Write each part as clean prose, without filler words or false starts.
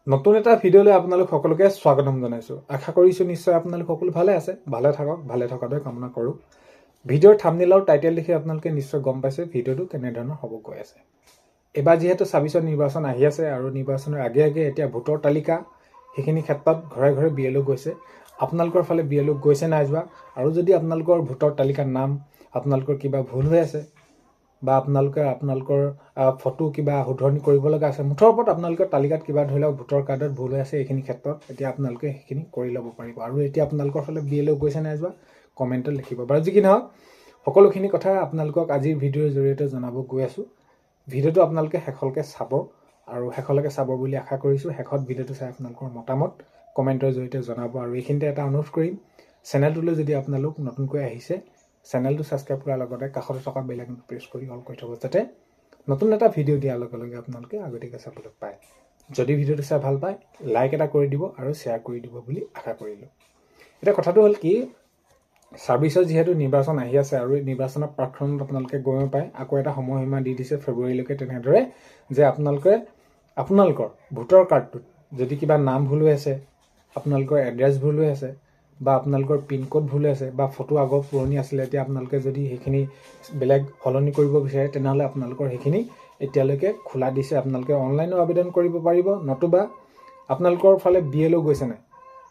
নতুন এটা ভিডিঅ'লৈ আপোনালোক সকলোকে স্বাগতম জনাইছোঁ। আশা কৰিছোঁ নিশ্চয় আপোনালোক সকলো ভালে আছে, ভালে থাকক, ভালে থকাটোৱে কামনা কৰোঁ। ভিডিঅ'ৰ থাম্বনেইল আৰু টাইটেল দেখি আপোনালোকে নিশ্চয় গম পাইছে ভিডিঅ'টো কেনেধৰণৰ হ'ব গৈ আছে। এবাৰ যিহেতু ২৬ৰ নিৰ্বাচন আহি আছে আৰু নিৰ্বাচনৰ আগে আগে এতিয়া ভোটৰ তালিকা সেইখিনি ক্ষেত্ৰত ঘৰে ঘৰে BLO গৈছে। আপোনালোকৰ ফালে BLO গৈছে নাই যোৱা, আৰু যদি আপোনালোকৰ ভোটৰ তালিকাৰ নাম আপোনালোকৰ কিবা ভুল হৈ আছে বা আপোনালোকৰ ফটো কিবা শুধৰণি কৰিব লগা আছে, মুঠৰ ওপৰত আপোনালোকৰ তালিকাত কিবা ধৰি লওক ভোটৰ কাৰ্ডত ভুল হৈ আছে, এইখিনি ক্ষেত্ৰত এতিয়া আপোনালোকে সেইখিনি কৰি ল'ব পাৰিব। আৰু এতিয়া আপোনালোকৰ ফালে BLO গৈছে নাই যোৱা কমেণ্টত লিখিব বাৰু। যি কি নহওক সকলোখিনি কথা আপোনালোকক আজিৰ ভিডিঅ'ৰ জৰিয়তে জনাব গৈ আছোঁ। ভিডিঅ'টো আপোনালোকে শেষলৈকে চাব আৰু শেষলৈকে চাব বুলি আশা কৰিছোঁ। শেষত ভিডিঅ'টো চাই আপোনালোকৰ মতামত কমেণ্টৰ জৰিয়তে জনাব। আৰু এইখিনিতে এটা অনুৰোধ কৰিম, চেনেলটোলৈ যদি আপোনালোক নতুনকৈ আহিছে চেনেলটো ছাবস্ক্ৰাইব কৰাৰ লগতে কাষতে থকা বেল আইকনটো প্ৰেছ কৰি অল কৰি থ'ব, যাতে নতুন এটা ভিডিঅ' দিয়াৰ লগে লগে আপোনালোকে আগতীয়াকৈ চাবলৈ পায়। যদি ভিডিঅ'টো চাই ভাল পায় লাইক এটা কৰি দিব আৰু শ্বেয়াৰ কৰি দিব বুলি আশা কৰিলোঁ। এতিয়া কথাটো হ'ল কি, ২৬ত যিহেতু নিৰ্বাচন আহি আছে আৰু এই নিৰ্বাচনৰ প্ৰাক্ষণত আপোনালোকে গম পায় আকৌ এটা সময়সীমা দি দিছে ফেব্ৰুৱাৰীলৈকে, তেনেদৰে যে আপোনালোকৰ ভোটৰ কাৰ্ডটোত যদি কিবা নাম ভুল হৈ আছে, আপোনালোকৰ এড্ৰেছ ভুল হৈ আছে বা আপোনালোকৰ পিনক'ড ভুল হৈ আছে বা ফটো আগৰ পুৰণি আছিলে, এতিয়া আপোনালোকে যদি সেইখিনি বেলেগ সলনি কৰিব বিচাৰে তেনেহ'লে আপোনালোকৰ সেইখিনি এতিয়ালৈকে খোলা দিছে। আপোনালোকে অনলাইনো আবেদন কৰিব পাৰিব, নতুবা আপোনালোকৰ ফালে BLO গৈছে নাই।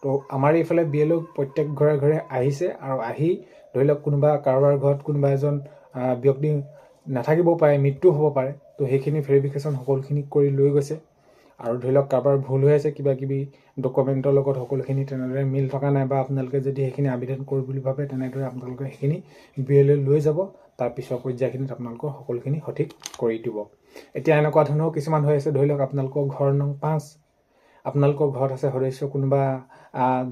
তো আমাৰ এইফালে BLO প্ৰত্যেক ঘৰে ঘৰে আহিছে, আৰু আহি ধৰি লওক কাৰোবাৰ ঘৰত কোনোবা এজন ব্যক্তি নাথাকিবও পাৰে, মৃত্যু হ'ব পাৰে, তো সেইখিনি ভেৰিফিকেশ্যন সকলোখিনি কৰি লৈ গৈছে। আৰু ধৰি লওক কাৰোবাৰ ভুল হৈ আছে কিবা কিবি ডকুমেণ্টৰ লগত, সকলোখিনি তেনেদৰে মিল থকা নাই বা আপোনালোকে যদি সেইখিনি আবেদন কৰোঁ বুলি ভাবে তেনেদৰে আপোনালোকে সেইখিনি BLO লৈ যাব। তাৰ পিছৰ পৰ্যায়খিনিত আপোনালোকৰ সকলোখিনি সঠিক কৰি দিব। এতিয়া এনেকুৱা ধৰণৰ কিছুমান হৈ আছে, ধৰি লওক আপোনালোকৰ ঘৰ নং 5, আপোনালোকৰ ঘৰত আছে সদস্য কোনোবা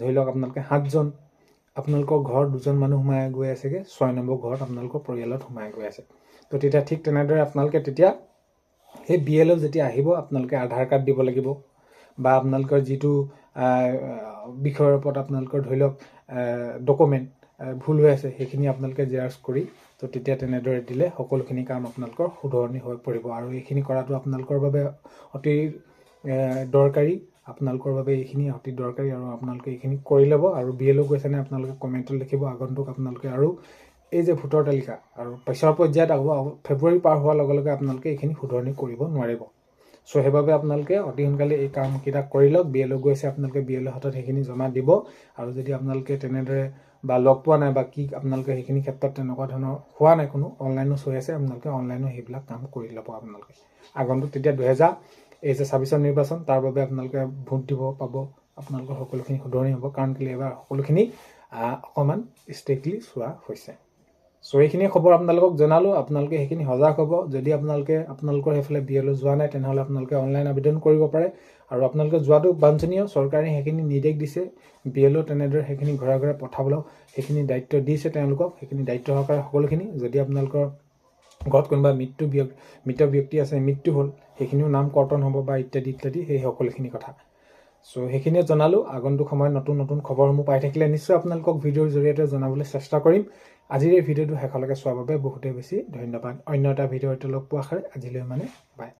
ধৰি লওক আপোনালোকে 7জন, আপোনালোকৰ ঘৰত 2জন মানুহ সোমাই গৈ আছেগৈ 6 নম্বৰ ঘৰত আপোনালোকৰ পৰিয়ালত সোমাই গৈ আছে। তো তেতিয়া ঠিক তেনেদৰে আপোনালোকে তেতিয়া সেই BLO যেতিয়া আহিব আপোনালোকে আধাৰ কাৰ্ড দিব লাগিব, বা আপোনালোকৰ যিটো বিষয়ৰ ওপৰত আপোনালোকৰ ধৰি লওক ডকুমেণ্ট ভুল হৈ আছে সেইখিনি আপোনালোকে জেৰক্স কৰি, তো তেতিয়া তেনেদৰে দিলে সকলোখিনি কাম আপোনালোকৰ শুধৰণি হৈ পৰিব। আৰু এইখিনি কৰাটো আপোনালোকৰ বাবে অতি দৰকাৰী, আপোনালোকৰ বাবে এইখিনি অতি দৰকাৰী, আৰু আপোনালোকে এইখিনি কৰি ল'ব। আৰু BLO গৈছেনে আপোনালোকে কমেণ্টত লিখিব। আগন্তুক আপোনালোকে আৰু এই যে ভোটৰ তালিকা আৰু পিছৰ পৰ্যায়ত ফেব্ৰুৱাৰী পাৰ হোৱাৰ লগে লগে আপোনালোকে এইখিনি শুধৰণি কৰিব নোৱাৰিব। চ' সেইবাবে আপোনালোকে অতি সোনকালে এই কামকেইটা কৰি লওক। BLO গৈছে আপোনালোকে BLO হাতত সেইখিনি জমা দিব। আৰু যদি আপোনালোকে তেনেদৰে বা লগ পোৱা নাই বা কি আপোনালোকে সেইখিনি ক্ষেত্ৰত তেনেকুৱা ধৰণৰ হোৱা নাই, কোনো অনলাইনো হৈ আছে, আপোনালোকে অনলাইনো সেইবিলাক কাম কৰি ল'ব আপোনালোকে। আগন্তুক তেতিয়া ২৬ৰ নিৰ্বাচন, তাৰ বাবে আপোনালোকে ভোট দিব পাব, আপোনালোকৰ সকলোখিনি শুধৰণি হ'ব। কাৰণ কেলৈ এবাৰ সকলোখিনি অকণমান ষ্ট্ৰিক্টলি চোৱা হৈছে। চ' এইখিনি খবৰ আপোনালোকক জনালোঁ, আপোনালোকে সেইখিনি সজাগ হ'ব। যদি আপোনালোকৰ সেইফালে BLO যোৱা নাই তেনেহ'লে আপোনালোকে অনলাইন আবেদন কৰিব পাৰে। আৰু আপোনালোকে যোৱাটো বাঞ্ছনীয়, চৰকাৰে সেইখিনি নিৰ্দেশ দিছে, BLO তেনেদৰে সেইখিনি ঘৰে ঘৰে পঠাবলৈ সেইখিনি দায়িত্ব দিছে তেওঁলোকক, সেইখিনি দায়িত্ব সহকাৰে সকলোখিনি। যদি আপোনালোকৰ ঘৰত কোনোবা মৃত ব্যক্তি আছে, মৃত্যু হ'ল, সেইখিনিও নাম কৰ্তন হ'ব বা ইত্যাদি ইত্যাদি, সেই সকলোখিনি কথা। চ' সেইখিনিয়ে জনালোঁ। আগন্তুক সময়ত নতুন নতুন খবৰসমূহ পাই থাকিলে নিশ্চয় আপোনালোকক ভিডিঅ'ৰ জৰিয়তে জনাবলৈ চেষ্টা কৰিম। আজিৰ এই ভিডিঅ'টো শেষলৈকে চোৱাৰ বাবে বহুতেই বেছি ধন্যবাদ। অন্য এটা ভিডিঅ'তে লগ পোৱা আশাৰে আজিলৈ বাই।